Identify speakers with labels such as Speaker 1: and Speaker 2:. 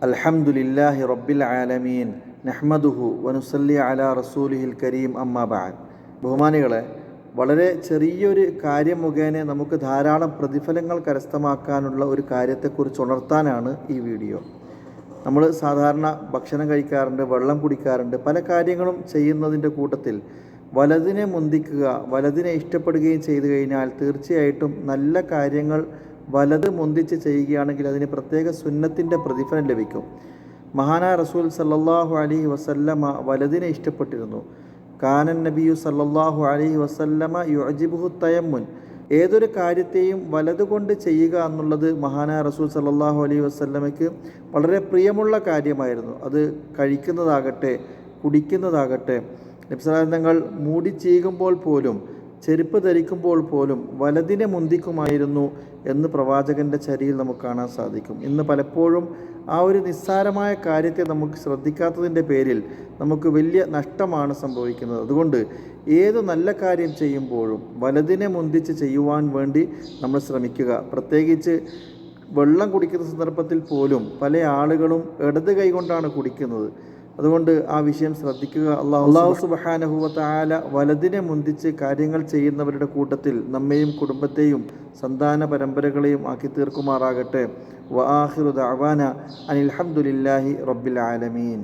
Speaker 1: അൽഹംദുലില്ലാഹി റബ്ബിൽ ആലമീൻ നഹ്മദുഹു വനുസല്ലി അലാ റസൂലിഹിൽ കരീം അമ്മാ ബഅദ്. ബഹുമാനികളെ, വളരെ ചെറിയൊരു കാര്യം മുഖേന നമുക്ക് ധാരാളം പ്രതിഫലങ്ങൾ കരസ്ഥമാക്കാനുള്ള ഒരു കാര്യത്തെക്കുറിച്ച് ഉണർത്താനാണ് ഈ വീഡിയോ. നമ്മൾ സാധാരണ ഭക്ഷണം കഴിക്കാറുണ്ട്, വെള്ളം കുടിക്കാറുണ്ട്, പല കാര്യങ്ങളും ചെയ്യുന്നതിൻ്റെ കൂട്ടത്തിൽ വലതിനെ മുന്തിക്കുക, വലതിനെ ഇഷ്ടപ്പെടുകയും ചെയ്തു കഴിഞ്ഞാൽ തീർച്ചയായിട്ടും നല്ല കാര്യങ്ങൾ വലത് മുന്തിച്ച് ചെയ്യുകയാണെങ്കിൽ അതിന് പ്രത്യേക സുന്നത്തിൻ്റെ പ്രതിഫലം ലഭിക്കും. മഹാനായ റസൂൽ സല്ലല്ലാഹു അലൈഹി വസല്ലമ വലതിനെ ഇഷ്ടപ്പെട്ടിരുന്നു. കാനൻ നബിയു സല്ലല്ലാഹു അലൈഹി വസല്ലമ യുഅജിബുഹു തയമ്മുൻ. ഏതൊരു കാര്യത്തെയും വലതുകൊണ്ട് ചെയ്യുക എന്നുള്ളത് മഹാനായ റസൂൽ സല്ലല്ലാഹു അലൈഹി വസല്ലമയ്ക്ക് വളരെ പ്രിയമുള്ള കാര്യമായിരുന്നു. അത് കഴിക്കുന്നതാകട്ടെ, കുടിക്കുന്നതാകട്ടെ. നബി സല്ലല്ലാഹു അലൈഹി വസല്ലം തങ്ങൾ മൂടി ചീകുമ്പോൾ പോലും, ചെരുപ്പ് ധരിക്കുമ്പോൾ പോലും വലതിനെ മുന്തിക്കുമായിരുന്നു എന്ന് പ്രവാചകൻ്റെ ചര്യയിൽ നമുക്ക് കാണാൻ സാധിക്കും. ഇന്ന് പലപ്പോഴും ആ ഒരു നിസ്സാരമായ കാര്യത്തെ നമുക്ക് ശ്രദ്ധിക്കാത്തതിൻ്റെ പേരിൽ നമുക്ക് വലിയ നഷ്ടമാണ് സംഭവിക്കുന്നത്. അതുകൊണ്ട് ഏത് നല്ല കാര്യം ചെയ്യുമ്പോഴും വലതിനെ മുന്തിച്ച് ചെയ്യുവാൻ വേണ്ടി നമ്മൾ ശ്രമിക്കുക. പ്രത്യേകിച്ച് വെള്ളം കുടിക്കുന്ന സന്ദർഭത്തിൽ പോലും പല ആളുകളും ഇടത് കൈ കൊണ്ടാണ് കുടിക്കുന്നത്. അതുകൊണ്ട് ആ വിഷയം ശ്രദ്ധിക്കുക. അല്ലാഹു സുബ്ഹാനഹു വ തആല വലതിനെ മുന്തിച്ച് കാര്യങ്ങൾ ചെയ്യുന്നവരുടെ കൂട്ടത്തിൽ നമ്മെയും കുടുംബത്തെയും സന്താന പരമ്പരകളെയും ആക്കി തീർക്കുമാറാകട്ടെ. വ ആഖിറു ദഅവാന അനിൽ ഹംദുലില്ലാഹി റബ്ബിൽ ആലമീൻ.